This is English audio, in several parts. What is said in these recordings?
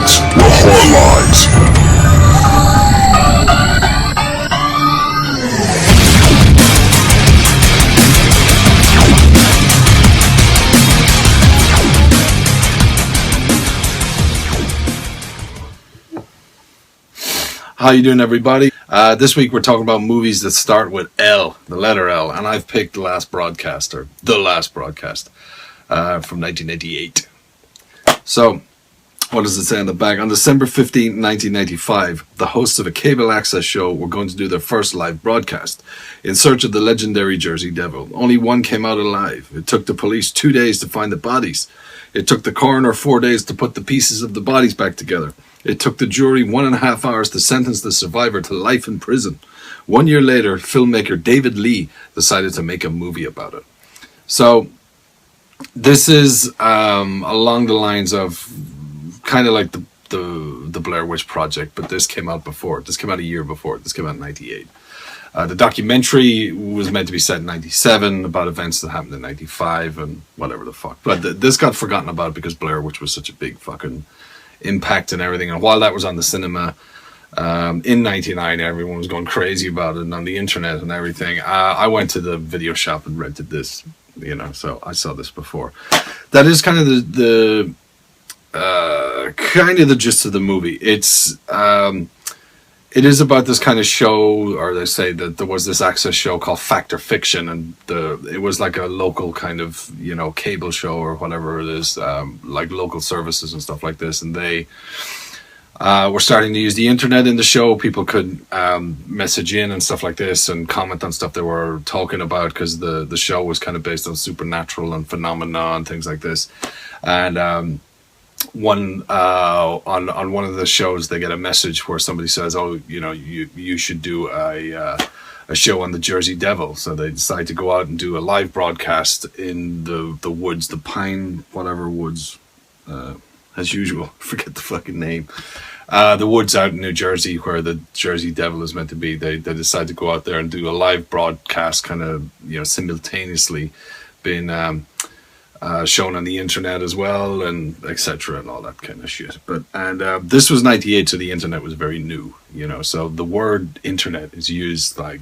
That's where horror lies. How you doing, everybody? This week we're talking about movies that start with L, the letter L, and I've picked The Last Broadcast from 1988. So, what does it say on the back? On December 15, 1995, the hosts of a cable access show were going to do their first live broadcast in search of the legendary Jersey Devil. Only one came out alive. It took the police 2 days to find the bodies. It took the coroner 4 days to put the pieces of the bodies back together. It took the jury 1.5 hours to sentence the survivor to life in prison. 1 year later, filmmaker David Lee decided to make a movie about it. So, this is along the lines of kind of like the Blair Witch Project, but this came out before. This came out a year before. This came out in 98. The documentary was meant to be set in 97 about events that happened in 95 and whatever the fuck. But this got forgotten about because Blair Witch was such a big fucking impact and everything. And while that was on the cinema in 99, everyone was going crazy about it and on the internet and everything. I went to the video shop and rented this, so I saw this before. That is kind of the gist of the movie. It is about this kind of show, or they say that there was this access show called Fact or Fiction, and it was like a local kind of, cable show or whatever it is, like local services and stuff like this. And they were starting to use the internet in the show. People could message in and stuff like this and comment on stuff they were talking about, because the show was kind of based on supernatural and phenomena and things like this. And on one of the shows, they get a message where somebody says, "Oh, you should do a show on the Jersey Devil." So they decide to go out and do a live broadcast in the woods, the Pine whatever woods, as usual. Forget the fucking name. The woods out in New Jersey where the Jersey Devil is meant to be. They decide to go out there and do a live broadcast, kind of simultaneously being shown on the internet as well, and etc. and all that kind of shit. But this was 98, so the internet was very new, so the word internet is used like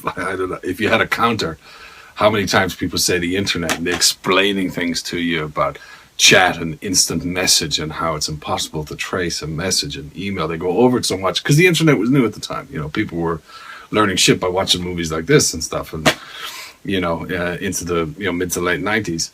I don't know, if you had a counter how many times people say the internet, and they're explaining things to you about chat and instant message and how it's impossible to trace a message and email. They go over it so much because the internet was new at the time. People were learning shit by watching movies like this and stuff, and into the mid to late 90s.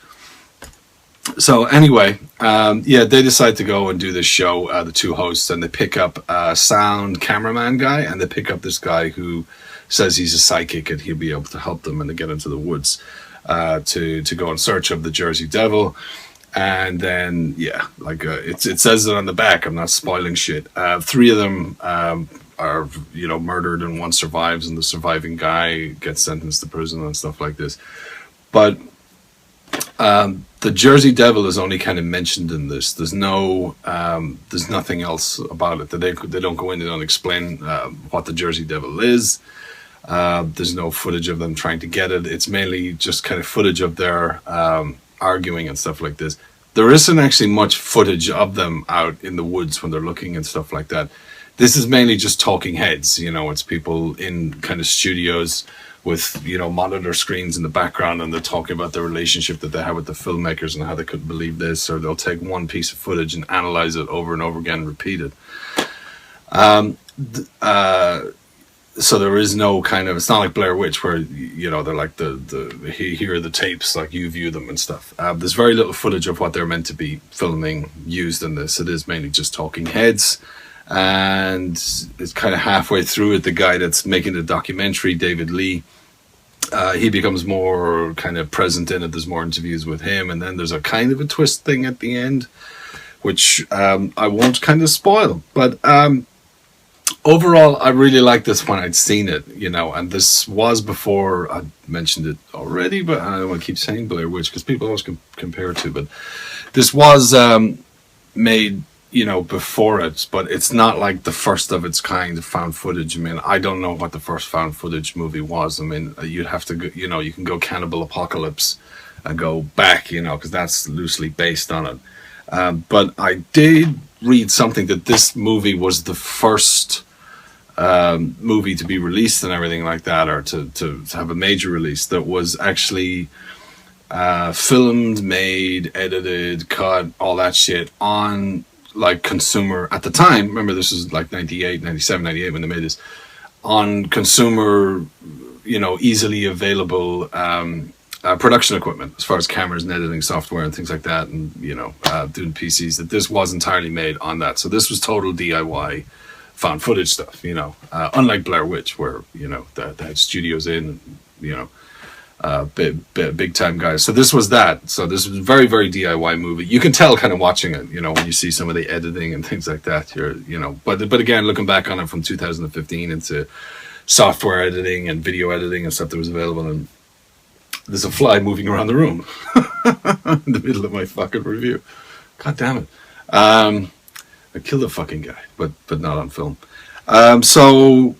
So anyway, they decide to go and do this show, the two hosts, and they pick up a sound cameraman guy, and they pick up this guy who says he's a psychic and he'll be able to help them, and they get into the woods to go in search of the Jersey Devil. And then, it says it on the back. I'm not spoiling shit. 3 of them are, murdered, and 1 survives, and the surviving guy gets sentenced to prison and stuff like this. But the Jersey Devil is only kind of mentioned in this. There's nothing else about it. They don't go in, they don't explain what the Jersey Devil is. There's no footage of them trying to get it. It's mainly just kind of footage of their arguing and stuff like this. There isn't actually much footage of them out in the woods when they're looking and stuff like that. This is mainly just talking heads. It's people in kind of studios with monitor screens in the background, and they're talking about the relationship that they have with the filmmakers and how they couldn't believe this, or they'll take one piece of footage and analyze it over and over again, repeat it. So there is no kind of, it's not like Blair Witch where they're like here are the tapes, like you view them and stuff. There's very little footage of what they're meant to be filming used in this. It is mainly just talking heads. And it's kind of halfway through it, the guy that's making the documentary, David Lee, he becomes more kind of present in it. There's more interviews with him, and then there's a kind of a twist thing at the end, which I won't kind of spoil. But overall, I really liked this when I'd seen it, and this was before, I mentioned it already, but I don't want to keep saying Blair Witch because people always compare it to, but this was made before it, but it's not like the first of its kind of found footage. I mean, I don't know what the first found footage movie was. I mean, you'd have to go, you can go Cannibal Apocalypse and go back, because that's loosely based on it. But I did read something that this movie was the first movie to be released and everything like that, or to have a major release that was actually filmed, made, edited, cut, all that shit on like consumer at the time. Remember, this was like 98, 97, 98 when they made this on consumer, easily available production equipment as far as cameras and editing software and things like that, and doing PCs. That this was entirely made on that. So this was total DIY found footage stuff. Unlike Blair Witch, where they had studios in, big time guys. So this was that. So this was a very, very DIY movie. You can tell kind of watching it, when you see some of the editing and things like that. But again, looking back on it from 2015 into software editing and video editing and stuff that was available, and there's a fly moving around the room in the middle of my fucking review. God damn it. I killed the fucking guy, but not on film. So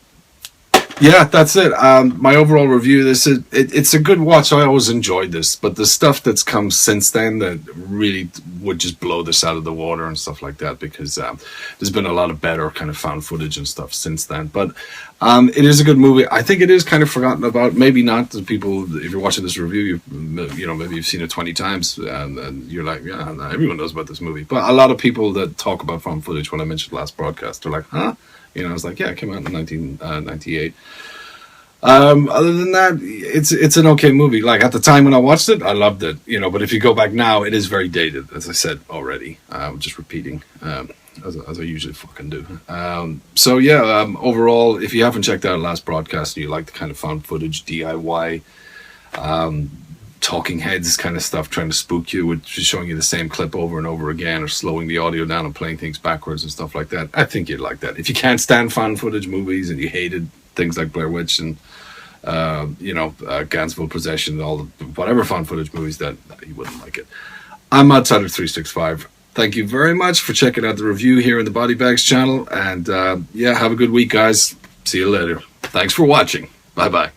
yeah, that's it. My overall review, it's a good watch. I always enjoyed this, but the stuff that's come since then that really would just blow this out of the water and stuff like that, because there's been a lot of better kind of found footage and stuff since then. But it is a good movie. I think it is kind of forgotten about. Maybe not. The people, if you're watching this review, maybe you've seen it 20 times, and you're like, yeah, everyone knows about this movie. But a lot of people that talk about found footage, when I mentioned last broadcast, they're like, huh? I was like, yeah, it came out in 1998. Other than that, it's an okay movie. Like, at the time when I watched it, I loved it. But if you go back now, it is very dated, as I said already. Just repeating, as I usually fucking do. So yeah, overall, if you haven't checked out last broadcast and you like the kind of found footage DIY, talking heads kind of stuff, trying to spook you with just showing you the same clip over and over again, or slowing the audio down and playing things backwards and stuff like that, I think you'd like that. If you can't stand found footage movies and you hated things like Blair Witch and Gansville Possession and all the whatever found footage movies, that you wouldn't like it. I'm OUTSIDER365. Thank you very much for checking out the review here in the Body Bags channel, and have a good week, guys. See you later. Thanks for watching. Bye bye.